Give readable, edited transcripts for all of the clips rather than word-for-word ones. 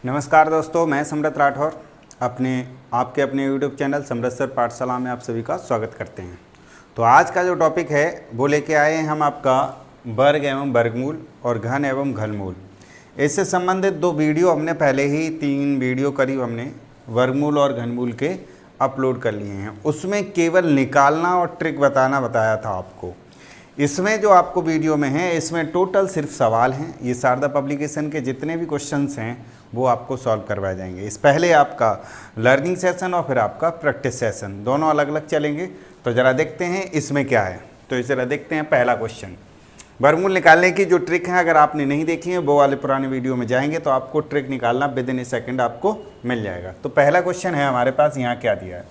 नमस्कार दोस्तों, मैं समृत राठौर आपके अपने यूट्यूब चैनल समृत सर पाठशाला में आप सभी का स्वागत करते हैं। तो आज का जो टॉपिक है वो लेके आए हैं हम आपका वर्ग एवं वर्गमूल और घन एवं घनमूल। इससे संबंधित दो वीडियो हमने पहले ही 3 वीडियो करीब हमने वर्गमूल और घनमूल के अपलोड कर लिए हैं। उसमें केवल निकालना और ट्रिक बताया था आपको। इसमें जो आपको वीडियो में है इसमें टोटल सिर्फ सवाल हैं। ये शारदा पब्लिकेशन के जितने भी क्वेश्चंस हैं वो आपको सॉल्व करवाए जाएंगे। इस पहले आपका लर्निंग सेशन और फिर आपका प्रैक्टिस सेशन दोनों अलग अलग चलेंगे। तो ज़रा देखते हैं इसमें क्या है। तो ज़रा देखते हैं पहला क्वेश्चन। वर्गमूल निकालने की जो ट्रिक है अगर आपने नहीं देखी है वो वाले पुराने वीडियो में जाएंगे तो आपको ट्रिक निकालना विद इन ए सेकेंड आपको मिल जाएगा। तो पहला क्वेश्चन है हमारे पास, यहाँ क्या दिया है,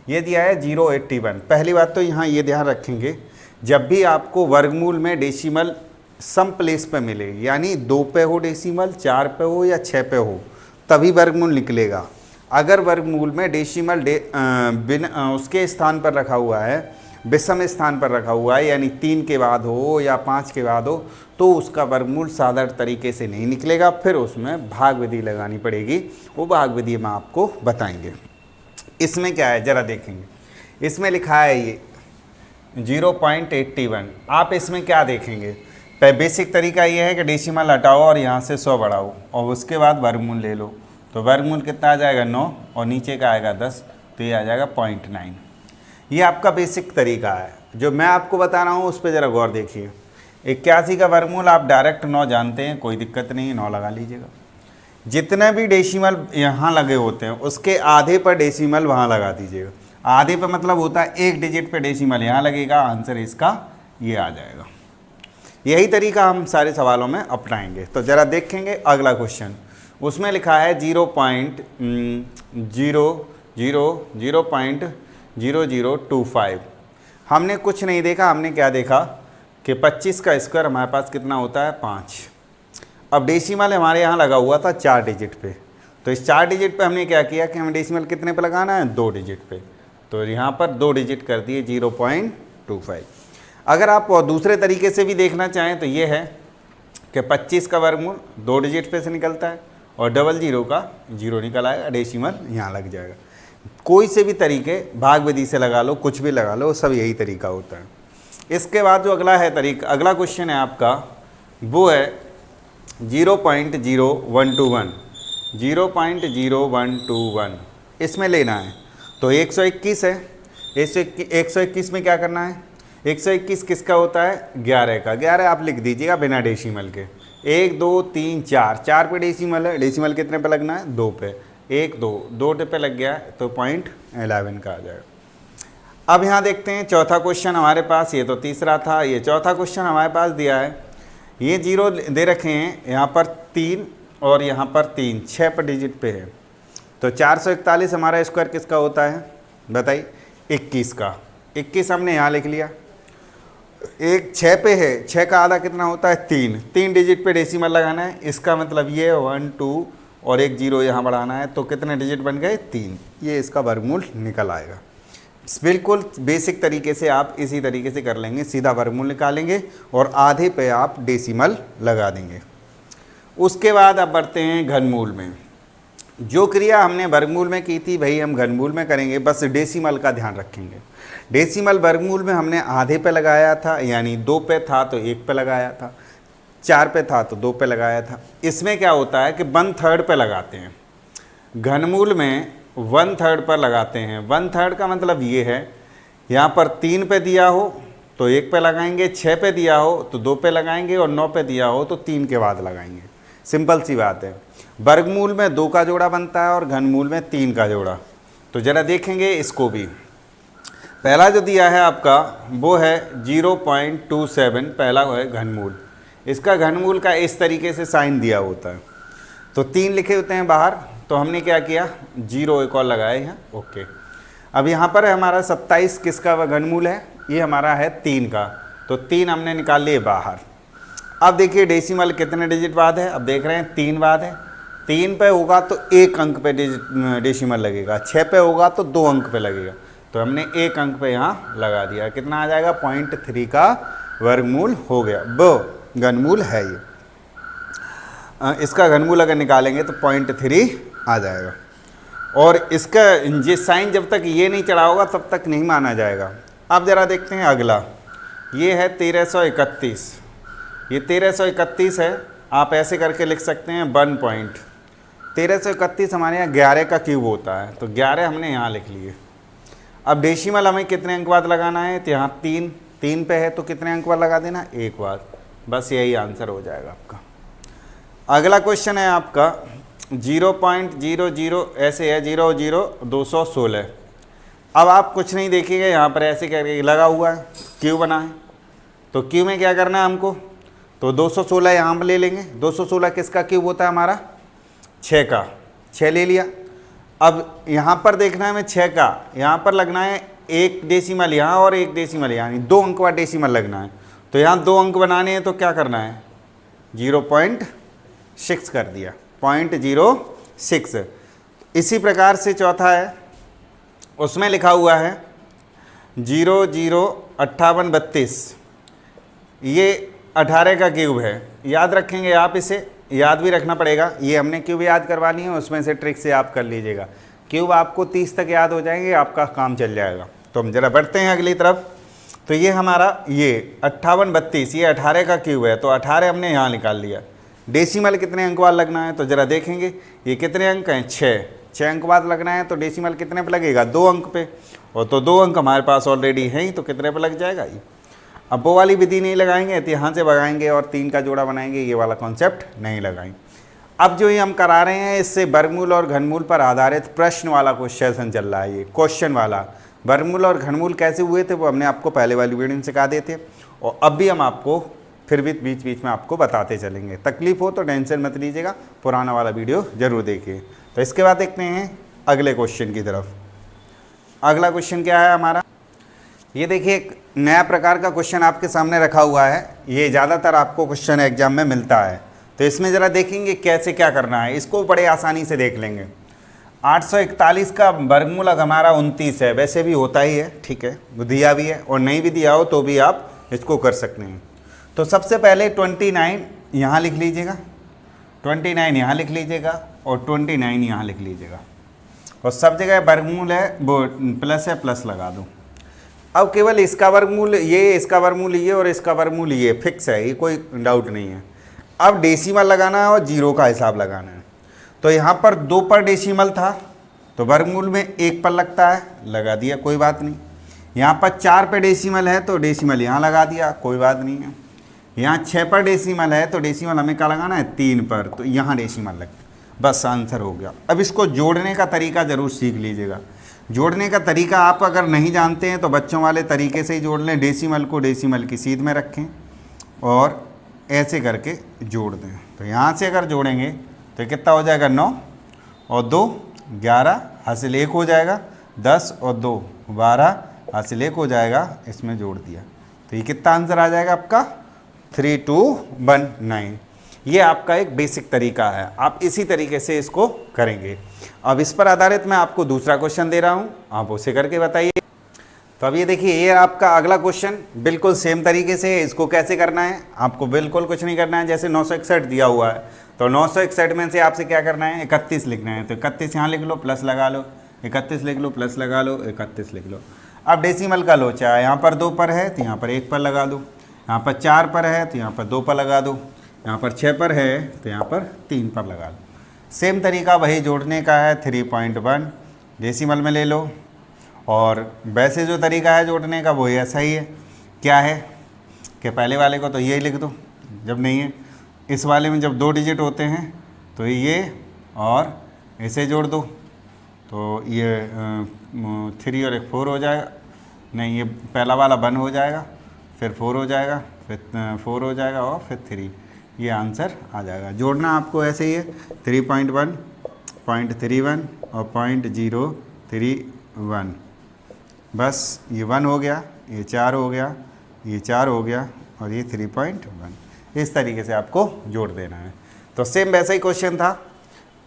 ये दिया है 081। पहली बात तो यहाँ ये ध्यान रखेंगे, जब भी आपको वर्गमूल में डेसिमल सम प्लेस पे मिले, यानी 2 पे हो डेसिमल, 4 पे हो या 6 पे हो, तभी वर्गमूल निकलेगा। अगर वर्गमूल में डेसिमल उसके स्थान पर रखा हुआ है, विषम स्थान पर रखा हुआ है, यानी 3 के बाद हो या 5 के बाद हो, तो उसका वर्गमूल साधारण तरीके से नहीं निकलेगा। फिर उसमें भाग विधि लगानी पड़ेगी, वो भाग विधि में आपको बताएंगे। इसमें क्या है ज़रा देखेंगे। इसमें लिखा है ये 0.81। आप इसमें क्या देखेंगे, बेसिक तरीका ये है कि डेसिमल हटाओ और यहाँ से 100 बढ़ाओ और उसके बाद वर्गमूल ले लो। तो वर्गमूल कितना आ जाएगा 9 और नीचे का आएगा 10, तो ये आ जाएगा 0.9। ये आपका बेसिक तरीका है। जो मैं आपको बता रहा हूँ उस पर ज़रा गौर देखिए। 81 का वर्गमूल आप डायरेक्ट 9 जानते हैं, कोई दिक्कत नहीं है, 9 लगा लीजिएगा। जितने भी डेसिमल यहाँ लगे होते हैं उसके आधे पर डेसिमल वहाँ लगा दीजिएगा। आधे पे मतलब होता है 1 डिजिट पे डेसिमल यहाँ लगेगा, आंसर इसका ये आ जाएगा। यही तरीका हम सारे सवालों में अपनाएंगे। तो ज़रा देखेंगे अगला क्वेश्चन। उसमें लिखा है 0.0025। हमने कुछ नहीं देखा, हमने क्या देखा कि 25 का स्क्वायर हमारे पास कितना होता है 5। अब डेसिमल हमारे यहाँ लगा हुआ था 4 डिजिट पे, तो इस 4 डिजिट पे हमने क्या किया कि हमें डेसिमल कितने पे लगाना है, 2 डिजिट पे। तो यहाँ पर 2 डिजिट कर दिए 0.25। अगर आप दूसरे तरीके से भी देखना चाहें तो ये है कि 25 का वर्गमूल 2 डिजिट पे से निकलता है और 00 का 0 निकल आएगा, डेसिमल यहाँ लग जाएगा। कोई से भी तरीके भाग विधि से लगा लो, कुछ भी लगा लो, सब यही तरीका होता है। इसके बाद जो अगला अगला क्वेश्चन है आपका वो है 0.0121। 0.0121 इसमें लेना है। तो 121 है, 121 में क्या करना है, 121 किसका होता है 11 का। 11 आप लिख दीजिएगा बिना डेसिमल के। 1 2 3 4 पे डेसिमल है, डेसिमल कितने पे लगना है 2 पे। 1 2 पे लग गया है तो 0.11 का आ जाएगा। अब यहाँ देखते हैं चौथा क्वेश्चन हमारे पास, ये तो तीसरा था, ये चौथा क्वेश्चन हमारे पास दिया है। ये 0 दे रखे हैं, यहाँ पर 3 और यहाँ पर 3, 6 पर डिजिट पे है। तो 441 हमारा स्क्वायर किसका होता है बताइए, 21 का। 21 हमने यहाँ लिख लिया। एक 6 पे है, 6 का आधा कितना होता है 3 डिजिट पे डेसिमल लगाना है। इसका मतलब ये 1 2 और एक 0 यहाँ बढ़ाना है, तो कितने डिजिट बन गए 3। ये इसका वर्गमूल निकल आएगा। बिल्कुल बेसिक तरीके से आप इसी तरीके से कर लेंगे, सीधा वर्गमूल निकालेंगे और आधे पे आप डेसिमल लगा देंगे। उसके बाद अब बढ़ते हैं घनमूल में। जो क्रिया हमने वर्गमूल में की थी वही हम घनमूल में करेंगे, बस डेसिमल का ध्यान रखेंगे। डेसिमल वर्गमूल में हमने आधे पे लगाया था, यानी 2 पे था तो 1 पे लगाया था, 4 पे था तो 2 पे लगाया था। इसमें क्या होता है कि 1/3 पे लगाते हैं। घनमूल में 1/3 पर लगाते हैं। 1/3 का मतलब ये है, यहाँ पर 3 पे दिया हो तो 1 पे लगाएंगे, 6 पे दिया हो तो 2 पे लगाएंगे और 9 पे दिया हो तो 3 के बाद लगाएंगे। सिंपल सी बात है। वर्गमूल में 2 का जोड़ा बनता है और घनमूल में 3 का जोड़ा। तो ज़रा देखेंगे इसको भी। पहला जो दिया है आपका वो है 0.27, पहला है घनमूल। इसका घनमूल का इस तरीके से साइन दिया होता है, तो 3 लिखे होते हैं बाहर, तो हमने क्या किया 0 एक और लगाए हैं, ओके। अब यहाँ पर हमारा 27 किसका घनमूल है, ये हमारा है 3 का, तो 3 हमने निकाल लिए बाहर। अब देखिए डेसिमल कितने डिजिट बाद है, अब देख रहे हैं 3 बाद है। 3 पे होगा तो 1 अंक पे डेसिमल लगेगा, 6 पे होगा तो 2 अंक पे लगेगा, तो हमने 1 अंक पे यहाँ लगा दिया। कितना आ जाएगा 0.3 का वर्गमूल हो गया, वो घनमूल है ये। इसका घनमूल अगर निकालेंगे तो 0.3 आ जाएगा। और इसका ये साइन जब तक ये नहीं चढ़ा होगा तब तक नहीं माना जाएगा। अब ज़रा देखते हैं अगला, ये है 1331। ये 1331 है, आप ऐसे करके लिख सकते हैं 1 पॉइंट। 1331 हमारे यहाँ 11 का क्यूब होता है, तो 11 हमने यहाँ लिख लिए। अब डेसिमल हमें कितने अंक बाद लगाना है, तो यहाँ 3 पे है तो कितने अंक बाद लगा देना, 1 बाद। बस यही आंसर हो जाएगा आपका। अगला क्वेश्चन है आपका 0.00 ऐसे है 00216। अब आप कुछ नहीं देखिएगा, यहाँ पर ऐसे करके लगा हुआ है, क्यू बना है, तो क्यू में क्या करना है हमको, तो 216 यहाँ पर ले लेंगे। 216 किसका क्यूब होता है हमारा, 6 का, 6 ले लिया। अब यहाँ पर देखना है हमें 6 का, यहाँ पर लगना है 1 डेसिमल यहाँ और 1 डेसिमल यानी 2 अंक वाला डेसिमल लगना है। तो यहाँ 2 अंक बनाने हैं तो क्या करना है, 0.6 कर दिया, 0.06। इसी प्रकार से चौथा है, उसमें लिखा हुआ है 005832। ये 18 का क्यूब है, याद रखेंगे आप, इसे याद भी रखना पड़ेगा। ये हमने क्यूब याद करवानी है, उसमें से ट्रिक से आप कर लीजिएगा। क्यूब आपको 30 तक याद हो जाएंगे, आपका काम चल जाएगा। तो हम जरा बढ़ते हैं अगली तरफ। तो ये हमारा ये 5832 ये 18 का क्यूब है, तो 18 हमने यहाँ निकाल लिया। डेसिमल कितने अंक बाद लगना है, तो ज़रा देखेंगे ये कितने अंक हैं, 6 अंक बाद लगना है। तो डेसिमल कितने पे लगेगा, 2 अंक पे, और तो 2 अंक हमारे पास ऑलरेडी हैं ही, तो कितने पे लग जाएगा ये। अब वो वाली विधि नहीं लगाएंगे तो यहाँ से भगाएंगे और 3 का जोड़ा बनाएंगे, ये वाला कॉन्सेप्ट नहीं लगाएंगे। अब जो ये हम करा रहे हैं इससे वर्गमूल और घनमूल पर आधारित प्रश्न वाला क्वेश्चन चल रहा है। ये क्वेश्चन वाला वर्गमूल और घनमूल कैसे हुए थे वो हमने आपको पहले वाली वीडियो में सिखा दिए थे, और अब भी हम आपको फिर भी बीच बीच में आपको बताते चलेंगे। तकलीफ हो तो टेंशन मत लीजिएगा, पुराना वाला वीडियो ज़रूर देखिए। तो इसके बाद देखते हैं अगले क्वेश्चन की तरफ। अगला क्वेश्चन क्या है हमारा, ये देखिए एक नया प्रकार का क्वेश्चन आपके सामने रखा हुआ है। ये ज़्यादातर आपको क्वेश्चन एग्जाम में मिलता है, तो इसमें ज़रा देखेंगे कैसे क्या करना है। इसको बड़े आसानी से देख लेंगे। 841 का वर्गमूल हमारा 29 है, वैसे भी होता ही है, ठीक है, दिया भी है, और नहीं भी दिया हो तो भी आप इसको कर सकते हैं। तो सबसे पहले 29 यहाँ लिख लीजिएगा, 29 यहाँ लिख लीजिएगा, और 29 यहाँ लिख लीजिएगा, और सब जगह वर्गमूल है वो प्लस है, प्लस लगा दो। अब केवल इसका वर्गमूल ये, इसका वर्गमूल ये, और इसका वर्गमूल ये फिक्स है, ये कोई डाउट नहीं है। अब डेसिमल लगाना है और 0 का हिसाब लगाना है। तो यहाँ पर 2 पर डेसिमल था, तो वर्गमूल में 1 पर लगता है, लगा दिया, कोई बात नहीं। यहाँ पर 4 पे डेसिमल है तो डेसिमल यहाँ लगा दिया, कोई बात नहीं है। यहाँ 6 पर डेसिमल है तो डेसिमल हमें क्या लगाना है, 3 पर, तो यहाँ डेसिमल लगता है। बस आंसर हो गया। अब इसको जोड़ने का तरीका ज़रूर सीख लीजिएगा। जोड़ने का तरीका आप अगर नहीं जानते हैं तो बच्चों वाले तरीके से ही जोड़ लें। डेसिमल को डेसिमल की सीध में रखें और ऐसे करके जोड़ दें। तो यहाँ से अगर जोड़ेंगे तो कितना हो जाएगा, 9 और 2 11, हासिल 1 हो जाएगा, 10 और 2 12, हासिल 1 हो जाएगा, इसमें जोड़ दिया। तो ये कितना आंसर आ जाएगा आपका, 3219। ये आपका एक बेसिक तरीका है, आप इसी तरीके से इसको करेंगे। अब इस पर आधारित मैं आपको दूसरा क्वेश्चन दे रहा हूँ, आप उसे करके बताइए। तो अब ये देखिए, ये आपका अगला क्वेश्चन बिल्कुल सेम तरीके से है। इसको कैसे करना है, आपको बिल्कुल कुछ नहीं करना है। जैसे 961 दिया हुआ है, तो 961 में से आपसे क्या करना है, 31 लिखना है। तो 31 यहाँ लिख लो, प्लस लगा लो, 31 लिख लो, प्लस लगा लो, 31 लिख लो। अब डेसिमल का लो, चाहे यहाँ पर 2 पर है तो यहाँ पर 1 पर लगा दो, यहाँ पर 4 पर है तो यहाँ पर 2 पर लगा दो, यहाँ पर 6 पर है तो यहाँ पर 3 पर लगा लो। सेम तरीका वही जोड़ने का है, 3.1 डेसिमल में ले लो। और वैसे जो तरीका है जोड़ने का वो ऐसा ही है। क्या है कि पहले वाले को तो यही लिख दो, जब नहीं है इस वाले में, जब 2 डिजिट होते हैं तो ये और ऐसे जोड़ दो, तो ये 3 और 1 4 हो जाएगा। नहीं, ये पहला वाला 1 हो जाएगा, फिर 4 हो जाएगा, फिर 4 हो जाएगा, और फिर 3। ये आंसर आ जाएगा। जोड़ना आपको ऐसे ही है, 3.1, 0.31 और 0.031। बस ये 1 हो गया, ये 4 हो गया, ये 4 हो गया, और ये 3.1। इस तरीके से आपको जोड़ देना है। तो सेम वैसा ही क्वेश्चन था।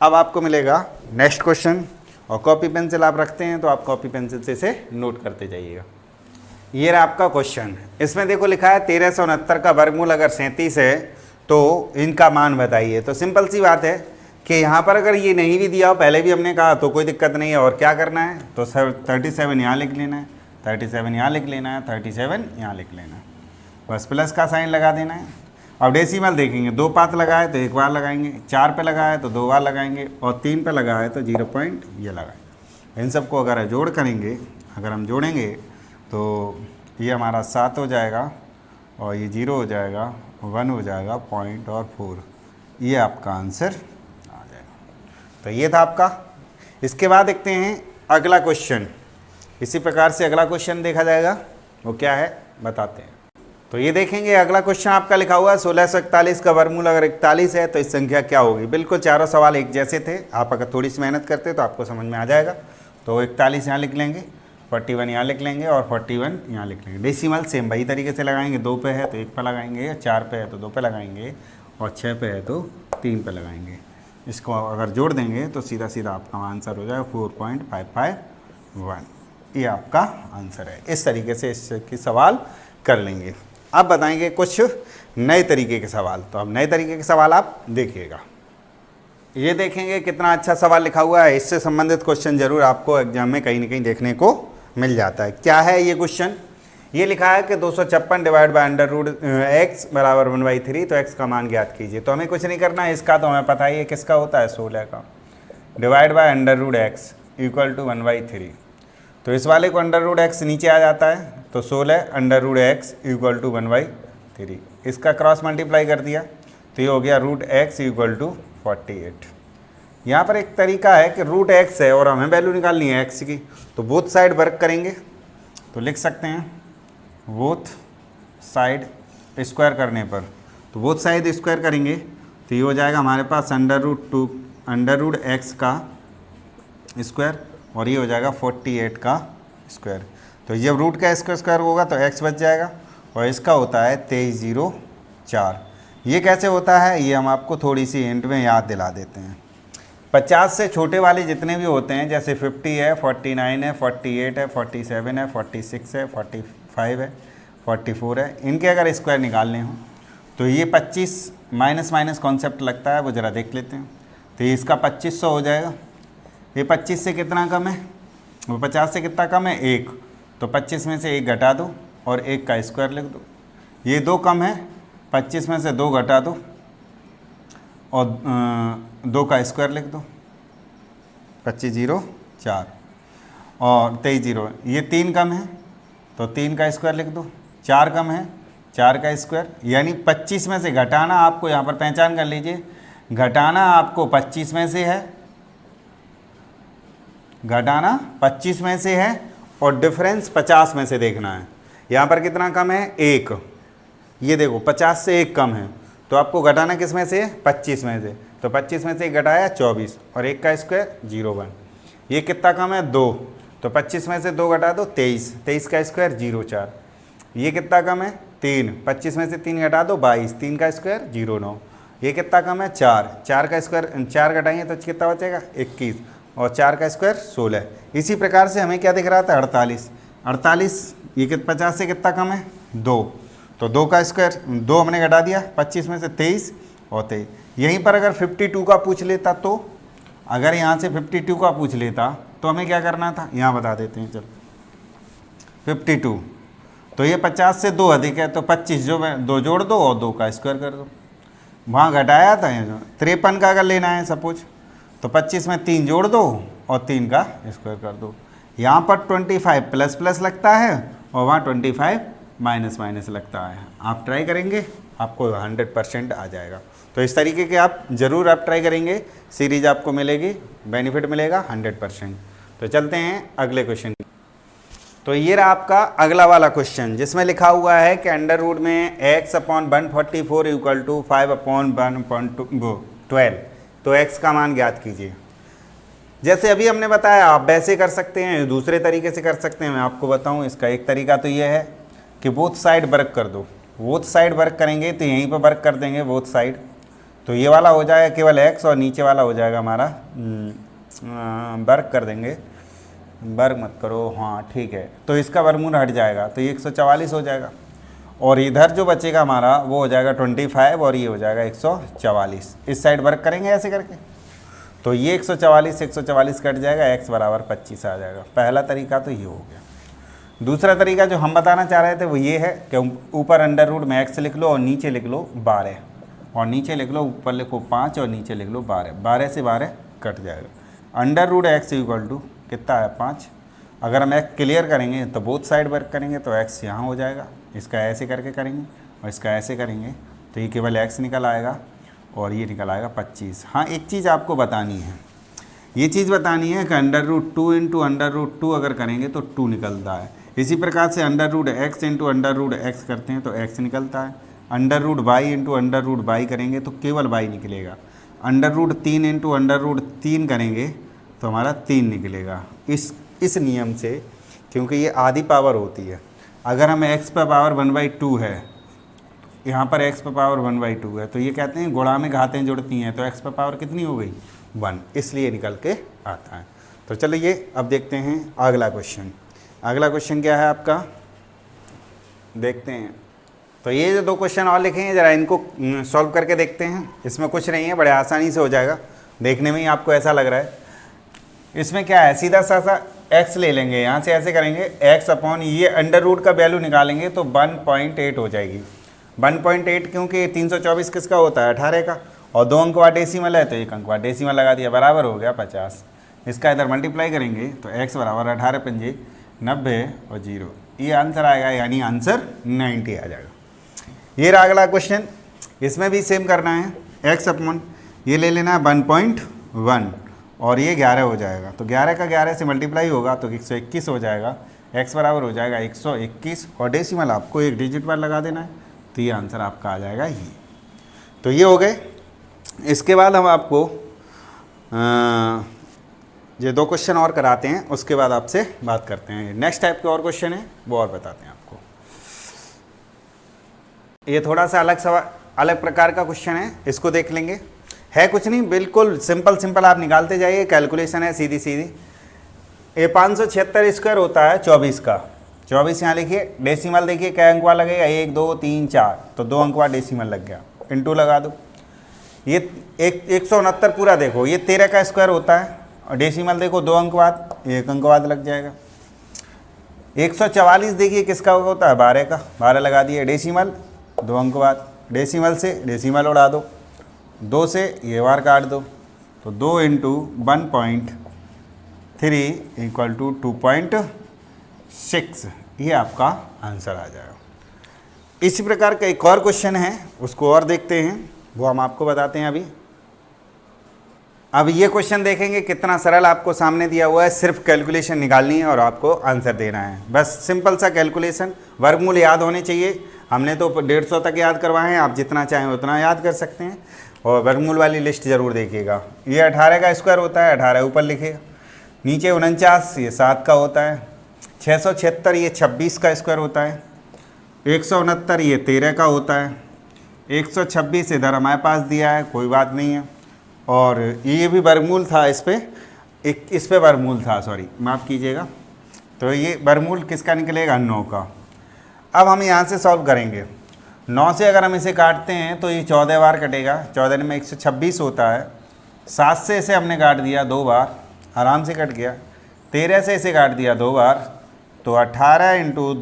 अब आपको मिलेगा नेक्स्ट क्वेश्चन, और कॉपी पेंसिल आप रखते हैं तो आप कॉपी पेंसिल से इसे नोट करते जाइएगा। ये रहा आपका क्वेश्चन। इसमें देखो लिखा है 1369 का वर्गमूल अगर 37 है तो इनका मान बताइए। तो सिंपल सी बात है कि यहाँ पर अगर ये नहीं भी दिया हो, पहले भी हमने कहा, तो कोई दिक्कत नहीं है। और क्या करना है, तो सर 37 यहाँ लिख लेना है, 37 यहाँ लिख लेना है, 37 यहाँ लिख लेना है, बस प्लस का साइन लगा देना है। अब डेसिमल देखेंगे, 2 पात लगाए तो 1 बार लगाएंगे, 4 पे लगाए तो 2 बार लगाएंगे, और 3 पे लगाए तो 0 पॉइंट ये लगाए। इन सबको अगर जोड़ करेंगे, अगर हम जोड़ेंगे तो ये हमारा 7 हो जाएगा, और ये 0 हो जाएगा, 1 हो जाएगा, पॉइंट और 4, ये आपका आंसर आ जाएगा। तो ये था आपका। इसके बाद देखते हैं अगला क्वेश्चन। इसी प्रकार से अगला क्वेश्चन देखा जाएगा, वो क्या है बताते हैं। तो ये देखेंगे अगला क्वेश्चन आपका लिखा हुआ है 1641 का वर्गमूल अगर 41 है तो इस संख्या क्या होगी। बिल्कुल चारों सवाल एक जैसे थे, आप अगर थोड़ी सी मेहनत करते तो आपको समझ में आ जाएगा। तो 41 यहाँ लिख लेंगे, 41 यहाँ लिख लेंगे, और 41 यहाँ लिख लेंगे। डेसिमल सेम वही तरीके से लगाएंगे, 2 पे है तो 1 पे लगाएंगे, 4 पे है तो 2 पे लगाएंगे, और 6 पे है तो 3 पे लगाएंगे। इसको अगर जोड़ देंगे तो सीधा सीधा आपका आंसर हो जाएगा 4.551। ये आपका आंसर है। इस तरीके से इसकी सवाल कर लेंगे। अब बताएंगे कुछ नए तरीके के सवाल। तो अब नए तरीके के सवाल आप देखिएगा। ये देखेंगे कितना अच्छा सवाल लिखा हुआ है। इससे संबंधित क्वेश्चन जरूर आपको एग्जाम में कहीं ना कहीं देखने को मिल जाता है। क्या है ये क्वेश्चन? ये लिखा है कि 256 divide by under root x बराबर 1/3, तो एक्स का मान ज्ञात कीजिए। तो हमें कुछ नहीं करना है, इसका तो हमें पता ही है किसका होता है, 16 का। Divide by under root x equal to 1/3, तो इस वाले को अंडर रूट एक्स नीचे आ जाता है, तो 16 under root x equal to 1/3। इसका क्रॉस मल्टीप्लाई कर दिया तो ये हो गया रूट एक्स इक्वल टू 48। यहाँ पर एक तरीका है कि रूट एक्स है और हमें वैल्यू निकालनी है एक्स की, तो बोथ साइड वर्क करेंगे। तो लिख सकते हैं बोथ साइड स्क्वायर करने पर, तो बोथ साइड स्क्वायर करेंगे तो ये हो जाएगा हमारे पास अंडर रूट एक्स का स्क्वायर, और ये हो जाएगा 48 का स्क्वायर। तो जब रूट का स्क्वायर होगा तो एक्स बच जाएगा, और इसका होता है 2304। ये कैसे होता है ये हम आपको थोड़ी सी हिंट में याद दिला देते हैं। 50 से छोटे वाले जितने भी होते हैं, जैसे 50 है, 49 है, 48 है, 47 है, 46 है, 45 है, 44 है, इनके अगर स्क्वायर निकालने हो तो ये 25 माइनस माइनस कॉन्सेप्ट लगता है, वो ज़रा देख लेते हैं। तो ये इसका 2500 हो जाएगा। ये 25 से कितना कम है, वो 50 से कितना कम है, 1, तो 25 में से 1 घटा दो और 1 का स्क्वायर लिख दो। ये 2 कम है, 25 में से 2 घटा दो और 2 का स्क्वायर लिख दो, 2504 और 23 ये 3 कम है तो 3 का स्क्वायर लिख दो, 4 कम है 4 का स्क्वायर। यानी 25 में से घटाना आपको यहाँ पर पहचान कर लीजिए, घटाना आपको 25 में से है, घटाना 25 में से है, और डिफरेंस 50 में से देखना है। यहाँ पर कितना कम है, 1, ये देखो 50 से 1 कम है, तो आपको घटाना किस में से है, 25 में से। तो 25 में से 1 घटाया 24, और 1 का स्क्वायर 01। ये कितना कम है, 2, तो 25 में से 2 घटा दो 23, 23 का स्क्वायर 04। ये कितना कम है, 3, 25 में से 3 घटा दो 22, 3 का स्क्वायर 09। ये कितना कम है, 4, 4 का स्क्वायर 4 घटाएंगे तो कितना बचेगा, 21, और 4 का स्क्वायर 16। इसी प्रकार से हमें क्या दिख रहा था, 48, ये 50 से कितना कम है, 2, तो 2 का स्क्वायर 2 हमने घटा दिया, 25 में से 23 और 23। यहीं पर अगर 52 का पूछ लेता, तो अगर यहाँ से 52 का पूछ लेता तो हमें क्या करना था, यहाँ बता देते हैं। चलो 52, तो ये 50 से 2 अधिक है, तो 25 जो मैं 2 जोड़ दो और 2 का स्क्वायर कर दो। वहाँ घटाया था 53 का अगर लेना है सपोज, तो 25 में 3 जोड़ दो और 3 का स्क्वायर कर दो। यहाँ पर 25 प्लस प्लस लगता है और वहाँ 25 माइनस माइनस लगता है। आप ट्राई करेंगे आपको 100% आ जाएगा। तो इस तरीके के आप ज़रूर आप ट्राई करेंगे, सीरीज आपको मिलेगी, बेनिफिट मिलेगा 100%। तो चलते हैं अगले क्वेश्चन। तो ये रहा आपका अगला वाला क्वेश्चन, जिसमें लिखा हुआ है कि अंडर रूट में x/144 इक्वल टू 5/1.12, तो x का मान ज्ञात कीजिए। जैसे अभी हमने बताया, आप वैसे कर सकते हैं, दूसरे तरीके से कर सकते हैं। मैं आपको बताऊं, इसका एक तरीका तो ये है कि बोथ साइड वर्क कर दो। बोथ साइड वर्क करेंगे तो यहीं पर वर्क कर देंगे बोथ साइड, तो ये वाला हो जाएगा केवल x और नीचे वाला हो जाएगा हमारा वर्क कर देंगे, वर्क मत करो, हाँ ठीक है। तो इसका वर्गमूल हट जाएगा, तो ये 144 हो जाएगा। और इधर जो बचेगा हमारा वो हो जाएगा 25 और ये हो जाएगा 144। इस साइड वर्क करेंगे ऐसे करके, तो ये 144 कट जाएगा, x बराबर 25 आ जाएगा। पहला तरीका तो ये हो गया। दूसरा तरीका जो हम बताना चाह रहे थे वो ये है कि ऊपर अंडर रूट में x लिख लो और नीचे लिख लो 12, और नीचे लिख लो, ऊपर लिखो 5 और नीचे लिख लो 12। 12 से 12 कट जाएगा। Under root x equal to कितना है 5। अगर हम x क्लियर करेंगे तो बोथ साइड वर्क करेंगे तो x यहाँ हो जाएगा, इसका ऐसे करके करेंगे और इसका ऐसे करेंगे तो ये केवल x निकल आएगा और ये निकल आएगा 25। हाँ, एक चीज़ आपको बतानी है, ये चीज़ बतानी है कि under root 2 into under root 2 अगर करेंगे तो 2 निकलता है। इसी प्रकार से under root x into under root x करते हैं तो x निकलता है। Under root y into under root y करेंगे तो केवल y निकलेगा। Under root 3 into under root 3 करेंगे तो हमारा 3 निकलेगा। इस नियम से, क्योंकि ये आधी पावर होती है, अगर हमें x पर पावर 1/2 है, यहाँ पर x पर पावर 1/2 है, तो ये कहते हैं गुणा में घातें जुड़ती हैं, तो x पर पावर कितनी हो गई 1, इसलिए निकल के आता है। तो चलिए अब देखते हैं अगला क्वेश्चन। अगला क्वेश्चन क्या है आपका, देखते हैं। तो ये जो 2 क्वेश्चन और लिखे हैं ज़रा इनको सॉल्व करके देखते हैं। इसमें कुछ नहीं है, बड़े आसानी से हो जाएगा, देखने में ही आपको ऐसा लग रहा है। इसमें क्या है, सीधा सा x ले लेंगे, यहाँ से ऐसे करेंगे x अपॉन ये अंडर रूट का वैल्यू निकालेंगे तो 1.8 हो जाएगी। 1.8 क्योंकि 324 किसका होता है 18 का, और 2 अंक बाद डेसिमल है तो 1 अंक बाद डेसिमल लगा दिया, बराबर हो गया 50। इसका इधर मल्टीप्लाई करेंगे तो x बराबर 18 पंजे 90 और 0, ये आंसर आएगा, यानी आंसर 90 आ जाएगा। ये रहा अगला क्वेश्चन। इसमें भी सेम करना है, x अपॉन ये ले लेना है 1.1 और ये 11 हो जाएगा, तो 11 का 11 से मल्टीप्लाई होगा तो 121 हो जाएगा। x बराबर हो जाएगा 121 और डेसिमल आपको एक डिजिट पर लगा देना है, तो ये आंसर आपका आ जाएगा ये। तो ये हो गए। इसके बाद हम आपको ये 2 क्वेश्चन और कराते हैं, उसके बाद आपसे बात करते हैं। नेक्स्ट टाइप के और क्वेश्चन है वो और बताते हैं आपको। ये थोड़ा सा अलग प्रकार का क्वेश्चन है, इसको देख लेंगे। है कुछ नहीं, बिल्कुल सिंपल आप निकालते जाइए, कैलकुलेशन है सीधी सीधी। ये 576 स्क्वायर होता है 24 का, 24 यहाँ लिखिए, डेसिमल देखिए क्या अंक वाला लगेगा, 1 2 3 4, तो 2 अंक बाद डेसिमल लग गया, इंटू लगा दो। ये 169 पूरा देखो, ये 13 का स्क्वायर होता है और डेसिमल देखो 2 अंक बाद, 1 अंक बाद लग जाएगा। 144 देखिए किसका होता है 12 का, 12 लगा दिए, डेसिमल 2 अंक बाद, डेसिमल से डेसिमल उड़ा दो, 2 से ये बार काट दो, तो 2 इंटू 1.3 इक्वल टू 2.6, ये आपका आंसर आ जाएगा। इसी प्रकार का एक और क्वेश्चन है, उसको और देखते हैं, वो हम आपको बताते हैं अभी। अब ये क्वेश्चन देखेंगे कितना सरल आपको सामने दिया हुआ है, सिर्फ कैलकुलेशन निकालनी है और आपको आंसर देना है, बस सिंपल सा कैलकुलेशन। वर्गमूल याद होने चाहिए, हमने तो 150 तक याद करवाए हैं, आप जितना चाहें उतना याद कर सकते हैं। और वर्गमूल वाली लिस्ट ज़रूर देखिएगा। ये 18 का स्क्वायर होता है, 18 ऊपर लिखिएगा, नीचे 49 ये 7 का होता है, 676 ये 26 का स्क्वायर होता है, 169 ये 13 का होता है, 126 इधर हमारे पास दिया है, कोई बात नहीं है। और ये भी वर्गमूल था, इस पे वर्गमूल था, सॉरी माफ़ कीजिएगा। तो ये वर्गमूल किसका निकलेगा 9 का। अब हम यहाँ से सॉल्व करेंगे। 9 से अगर हम इसे काटते हैं तो ये 14 बार कटेगा, 14 में 126 होता है। 7 से इसे हमने काट दिया 2 बार, आराम से कट गया। 13 से इसे काट दिया 2 बार, तो 18 इंटू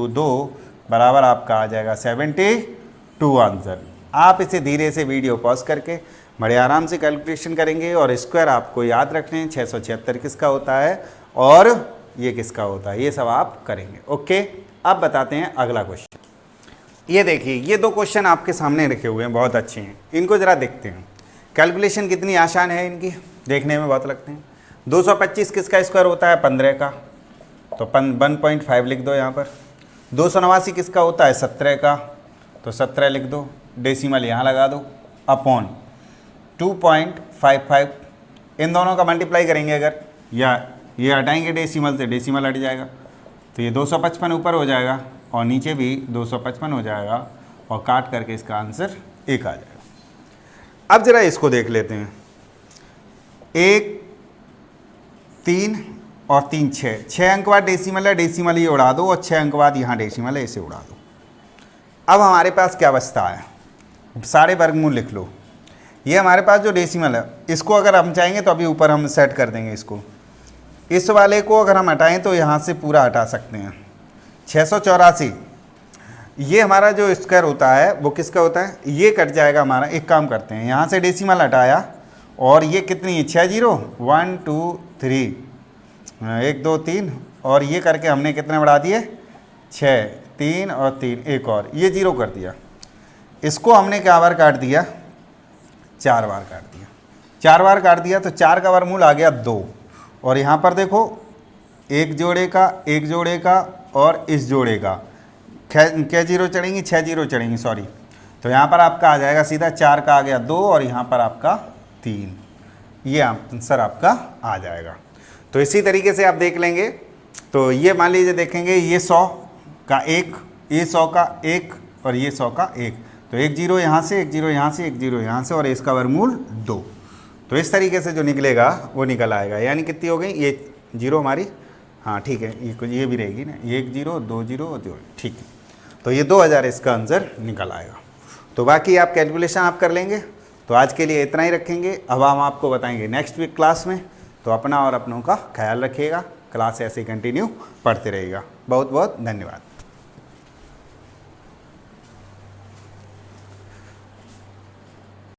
2 बराबर आपका आ जाएगा 72 आंसर। आप इसे धीरे से वीडियो पॉज करके बड़े आराम से कैलकुलेशन करेंगे और स्क्वायर आपको याद रखने हैं, 676 किसका होता है और ये किसका होता है, ये सब आप करेंगे। ओके, अब बताते हैं अगला क्वेश्चन। ये देखिए, ये 2 क्वेश्चन आपके सामने रखे हुए हैं, बहुत अच्छे हैं, इनको ज़रा देखते हैं। कैलकुलेशन कितनी आसान है इनकी, देखने में बहुत लगते हैं। 225 किसका स्क्वायर होता है 15 का, तो 1.5 लिख दो यहाँ पर। 289 किसका होता है 17 का, तो 17 लिख दो, डेसिमल यहाँ लगा दो, अपॉन 2.55। इन दोनों का मल्टीप्लाई करेंगे अगर, या ये हटाएंगे डेसिमल से, डेसिमल हट जाएगा, तो ये 255 ऊपर हो जाएगा और नीचे भी 255 हो जाएगा और काट करके इसका आंसर 1 आ जाएगा। अब ज़रा इसको देख लेते हैं। 1 3 और 3 6 अंक बाद डेसिमल है, डेसिमल ये उड़ा दो और 6 अंक बाद यहाँ डेसिमल है, इसे उड़ा दो। अब हमारे पास क्या बचता है, सारे वर्गमूल लिख लो। ये हमारे पास जो डेसिमल है, इसको अगर हम चाहेंगे तो अभी ऊपर हम सेट कर देंगे इसको। इस वाले को अगर हम हटाएं तो यहाँ से पूरा हटा सकते हैं। 684 ये हमारा जो स्क्वायर होता है वो किसका होता है, ये कट जाएगा हमारा। एक काम करते हैं, यहाँ से डेसिमल हटाया और ये कितनी है 6 जीरो 1 2 3 1 2 3 और ये करके हमने कितने बढ़ा दिए 6 3 और 3 एक और ये जीरो कर दिया। इसको हमने क्या बार काट दिया 4 बार काट दिया। 4 बार काट दिया तो 4 का वर्गमूल आ गया 2। और यहाँ पर देखो एक जोड़े का और इस जोड़े का क्या जीरो चढ़ेंगी 6 जीरो चढ़ेंगी सॉरी। तो यहाँ पर आपका आ जाएगा सीधा 4 का आ गया 2 और यहाँ पर आपका 3, ये आंसर आपका आ जाएगा। तो इसी तरीके से आप देख लेंगे। तो ये मान लीजिए देखेंगे ये 100 का 1, ये 100 का 1 और ये 100 का 1, तो एक जीरो यहाँ से एक जीरो यहाँ से एक जीरो यहाँ से और इसका वर्गमूल 2। तो इस तरीके से जो निकलेगा वो निकल आएगा। यानी कितनी हो गई ये जीरो हमारी, हाँ ठीक है, ये भी रहेगी ना, 1 0 2 0 2, ठीक है। तो ये 2000 इसका आंसर निकल आएगा। तो बाकी आप कैलकुलेशन आप कर लेंगे। तो आज के लिए इतना ही रखेंगे। अब हम आपको बताएंगे नेक्स्ट वीक क्लास में। तो अपना और अपनों का ख्याल रखिएगा। क्लास ऐसे कंटिन्यू पढ़ते रहेगा। बहुत बहुत धन्यवाद।